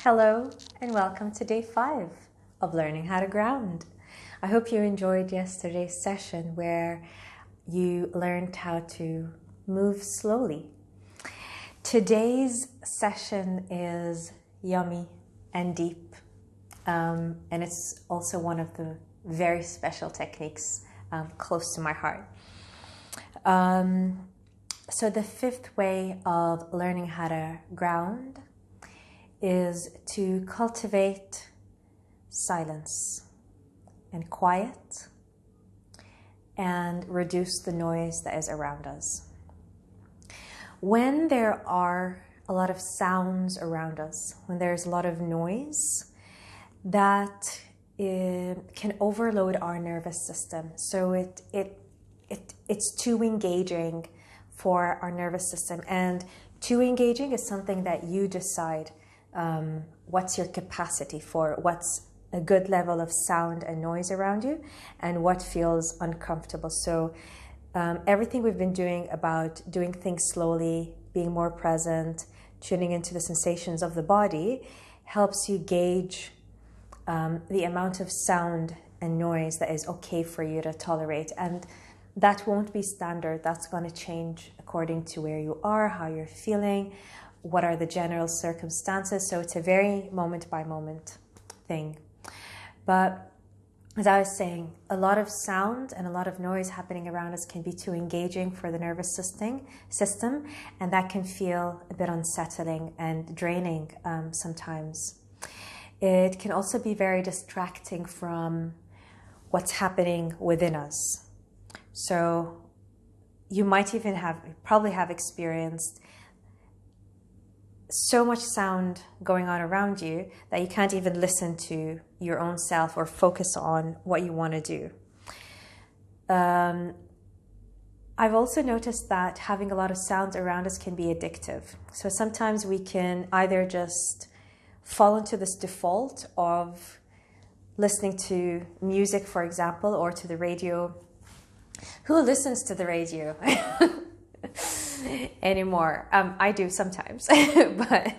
Hello and welcome to day 5 of learning how to ground. I hope you enjoyed yesterday's session where you learned how to move slowly. Today's session is yummy and deep, and it's also one of the very special techniques close to my heart. So the 5th way of learning how to ground is to cultivate silence and quiet and reduce the noise that is around us. When there are a lot of sounds around us, when there's a lot of noise, that can overload our nervous system. So it's too engaging for our nervous system, and too engaging is something that you decide. What's your capacity for, what's a good level of sound and noise around you, and what feels uncomfortable. So everything we've been doing about doing things slowly, being more present, tuning into the sensations of the body helps you gauge the amount of sound and noise that is okay for you to tolerate. And that won't be standard. That's going to change according to where you are, how you're feeling, what are the general circumstances. So it's a very moment by moment thing. But as I was saying, a lot of sound and a lot of noise happening around us can be too engaging for the nervous system, and that can feel a bit unsettling and draining sometimes. It can also be very distracting from what's happening within us. So you might even probably have experienced so much sound going on around you that you can't even listen to your own self or focus on what you want to do. I've also noticed that having a lot of sounds around us can be addictive. So sometimes we can either just fall into this default of listening to music, for example, or to the radio. Who listens to the radio anymore? I do sometimes, but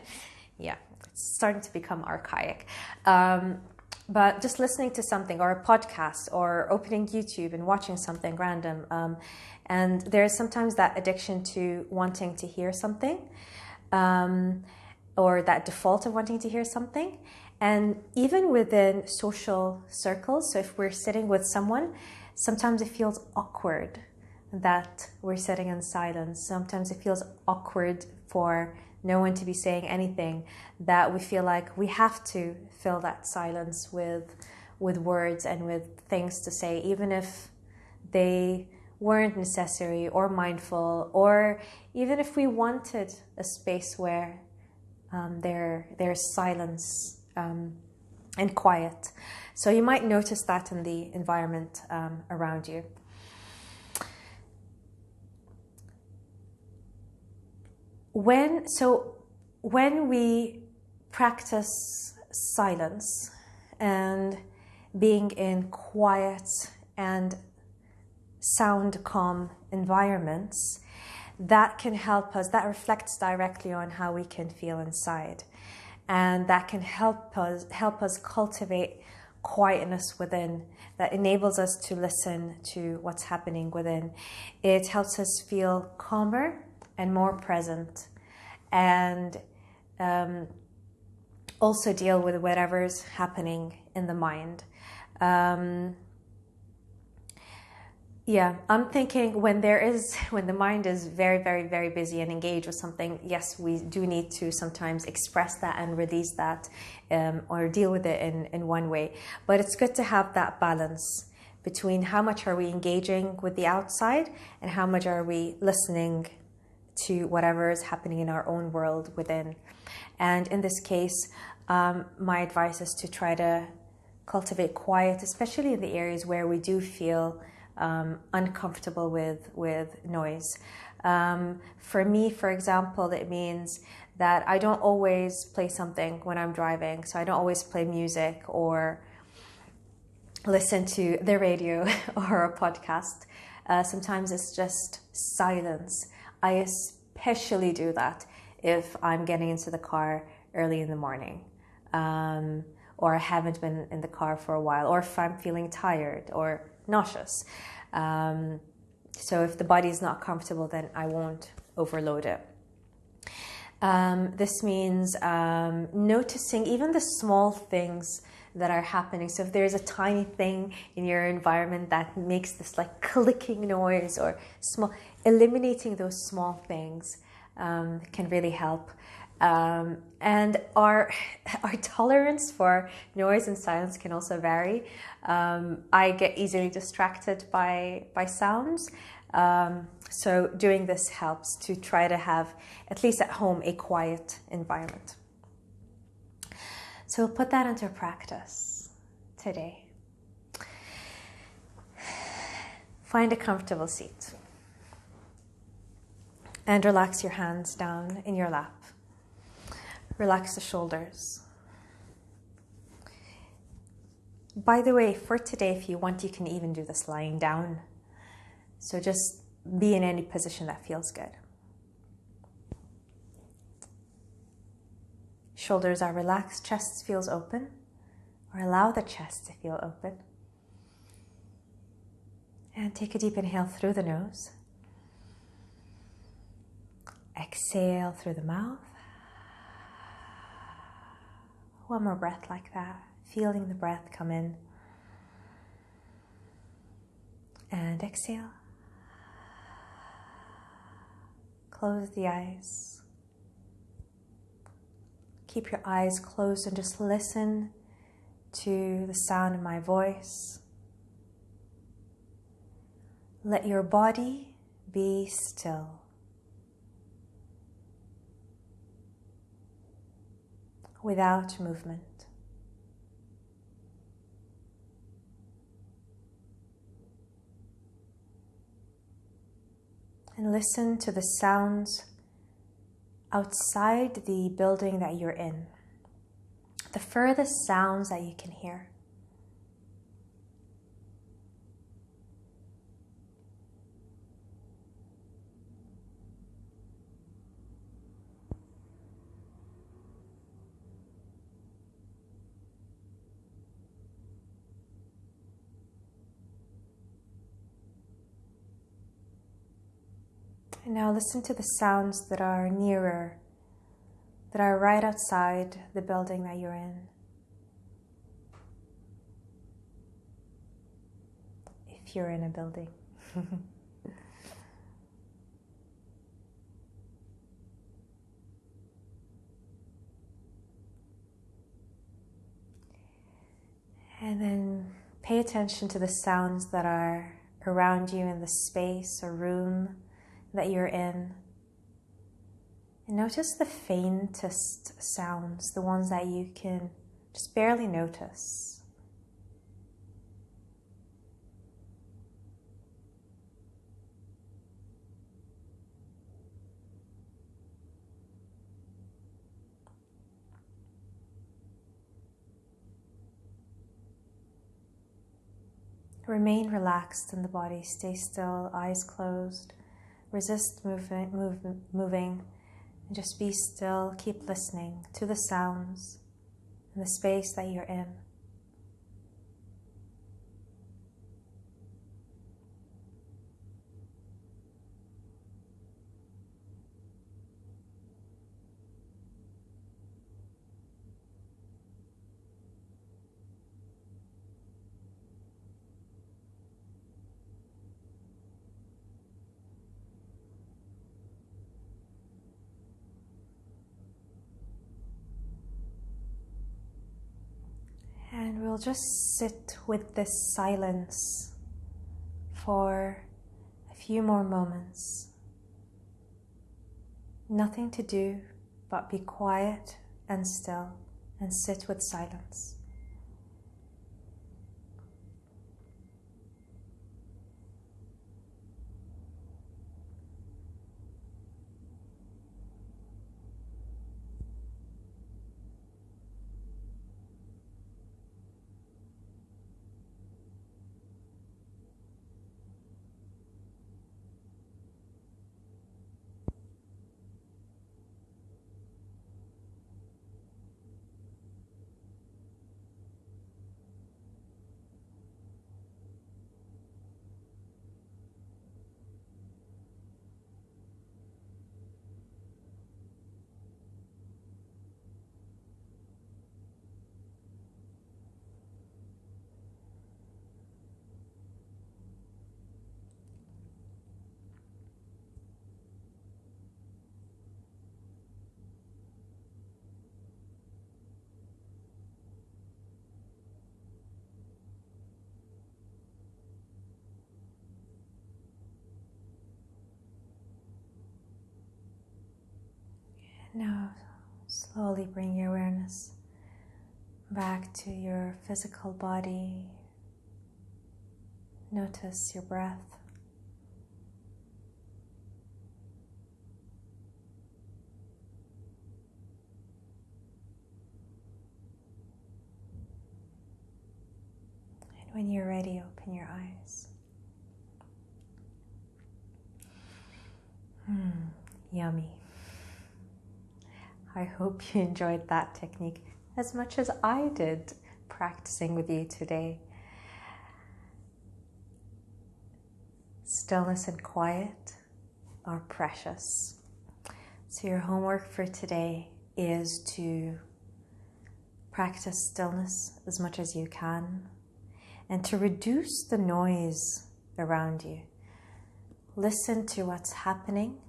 yeah, it's starting to become archaic. But just listening to something, or a podcast, or opening YouTube and watching something random. And there's sometimes that addiction to wanting to hear something, or that default of wanting to hear something. And even within social circles, so if we're sitting with someone, sometimes it feels awkward that we're sitting in silence. Sometimes it feels awkward for no one to be saying anything, that we feel like we have to fill that silence with words and with things to say, even if they weren't necessary or mindful, or even if we wanted a space where there's silence and quiet. So you might notice that in the environment around you. When we practice silence and being in quiet and sound calm environments, that can help us, that reflects directly on how we can feel inside. And that can help us cultivate quietness within, that enables us to listen to what's happening within. It helps us feel calmer and more present, and also deal with whatever's happening in the mind. I'm thinking when the mind is very, very, very busy and engaged with something, yes, we do need to sometimes express that and release that, or deal with it in one way. But it's good to have that balance between how much are we engaging with the outside and how much are we listening to whatever is happening in our own world within. And in this case, my advice is to try to cultivate quiet, especially in the areas where we do feel uncomfortable with noise. For me, for example, it means that I don't always play something when I'm driving. So I don't always play music or listen to the radio or a podcast. Sometimes it's just silence. I especially do that if I'm getting into the car early in the morning. or I haven't been in the car for a while, or if I'm feeling tired or nauseous. So if the body is not comfortable, then I won't overload it. This means noticing even the small things that are happening. So if there's a tiny thing in your environment that makes this like clicking noise or small, eliminating those small things can really help. And our tolerance for noise and silence can also vary. I get easily distracted by sounds. So doing this helps to try to have, at least at home, a quiet environment. So we'll put that into practice today. Find a comfortable seat and relax your hands down in your lap. Relax the shoulders. By the way, for today, if you want, you can even do this lying down. So just be in any position that feels good. Shoulders are relaxed, chest feels open, or allow the chest to feel open. And take a deep inhale through the nose. Exhale through the mouth. One more breath like that, feeling the breath come in. And exhale. Close the eyes. Keep your eyes closed and just listen to the sound of my voice. Let your body be still. Without movement. And listen to the sounds outside the building that you're in. The furthest sounds that you can hear. And now listen to the sounds that are nearer, that are right outside the building that you're in. If you're in a building. And then pay attention to the sounds that are around you in the space or room that you're in. And notice the faintest sounds, the ones that you can just barely notice. Remain relaxed in the body, stay still, eyes closed. Resist moving, and just be still. Keep listening to the sounds in the space that you're in. And we'll just sit with this silence for a few more moments. Nothing to do but be quiet and still and sit with silence. Now, slowly bring your awareness back to your physical body. Notice your breath. And when you're ready, open your eyes. Yummy. I hope you enjoyed that technique as much as I did practicing with you today. Stillness and quiet are precious. So your homework for today is to practice stillness as much as you can and to reduce the noise around you. Listen to what's happening.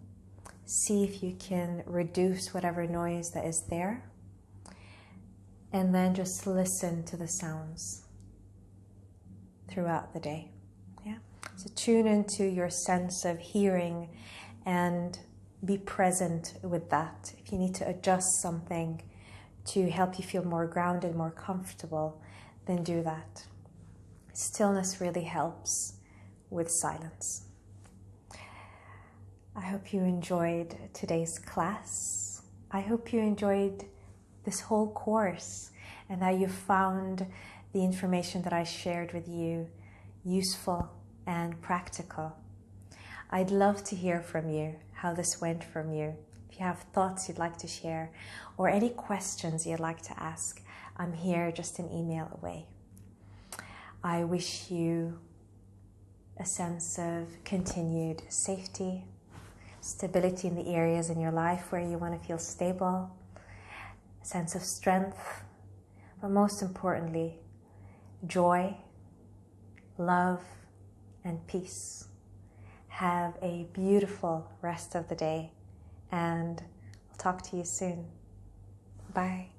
See if you can reduce whatever noise that is there. And then just listen to the sounds throughout the day. Yeah. So tune into your sense of hearing and be present with that. If you need to adjust something to help you feel more grounded, more comfortable, then do that. Stillness really helps with silence. I hope you enjoyed today's class. I hope you enjoyed this whole course and that you found the information that I shared with you useful and practical. I'd love to hear from you, how this went from you. If you have thoughts you'd like to share or any questions you'd like to ask, I'm here just an email away. I wish you a sense of continued safety, stability in the areas in your life where you want to feel stable, a sense of strength, but most importantly, joy, love, and peace. Have a beautiful rest of the day, and I'll talk to you soon. Bye.